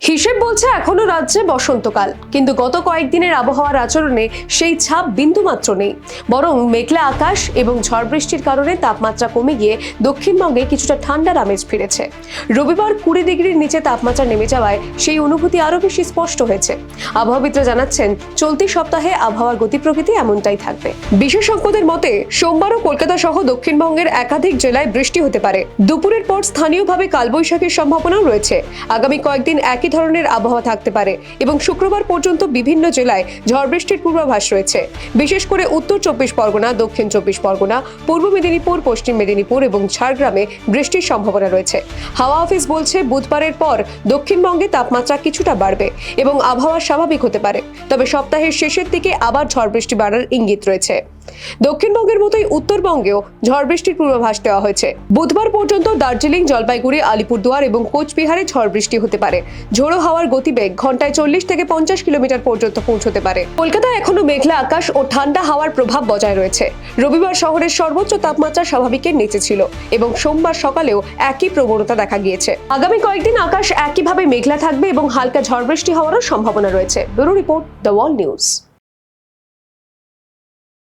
হিসেব বলছে এখনো রাজ্যে বসন্তকাল, কিন্তু গত কয়েকদিনের আবহাওয়ার আচরণে সেই ছাপ বিন্দুমাত্র নেই। বরং মেঘলা আকাশ এবং ঝড় বৃষ্টির কারণে তাপমাত্রা কমে গিয়ে দক্ষিণবঙ্গে কিছুটা ঠান্ডার আমেজ ফিরেছে। রবিবার 20 ডিগ্রির নিচে তাপমাত্রা নেমে যাওয়ায় সেই অনুভূতি আরো বেশি স্পষ্ট হয়েছে। আবহাওয়াবিদরা জানাচ্ছেন, চলতি সপ্তাহে আবহাওয়ার গতি প্রকৃতি এমনটাই থাকবে। বিশেষজ্ঞদের মতে সোমবারও কলকাতা সহ দক্ষিণবঙ্গের একাধিক জেলায় বৃষ্টি হতে পারে। দুপুরের পর স্থানীয়ভাবে কালবৈশাখীর সম্ভাবনাও রয়েছে। আগামী কয়েকদিন একই ধরনের আবহাওয়া থাকতে পারে এবং শুক্রবার পর্যন্ত বিভিন্ন জেলায় ঝড় বৃষ্টির পূর্বাভাস রয়েছে। বিশেষ করে উত্তর 24 পরগনা, দক্ষিণ 24 পরগনা, পূর্ব মেদিনীপুর, পশ্চিম মেদিনীপুর এবং ঝাড়গ্রামে বৃষ্টির সম্ভাবনা রয়েছে। হাওয়া অফিস বলছে, বুধবারের পর দক্ষিণবঙ্গে তাপমাত্রা কিছুটা বাড়বে এবং আবহাওয়া স্বাভাবিক হতে পারে। তবে সপ্তাহের শেষের দিকে আবার ঝড় বৃষ্টি বাড়ার ইঙ্গিত রয়েছে। দক্ষিণবঙ্গের মতোই উত্তরবঙ্গেও ঝড় বৃষ্টির পূর্বাভাস দেওয়া হয়েছে। বুধবার পর্যন্ত দার্জিলিং, জলপাইগুড়ি, আলিপুরদুয়ার এবং কোচবিহারে ঝড় বৃষ্টি হতে পারে। ঝোড়ো হাওয়ার গতিবেগ ঘন্টায় 40 থেকে 50 কিলোমিটার পর্যন্ত পৌঁছতে পারে। কলকাতায় এখনো মেঘলা আকাশ ও ঠান্ডা হাওয়ার প্রভাব বজায় রয়েছে। রবিবার শহরের সর্বোচ্চ তাপমাত্রা স্বাভাবিকের নিচে ছিল এবং সোমবার সকালেও একই প্রবণতা দেখা গিয়েছে। আগামী কয়েকদিন আকাশ একইভাবে মেঘলা থাকবে এবং হালকা ঝড় বৃষ্টি হওয়ারও সম্ভাবনা রয়েছে। Bureau report, the wall news.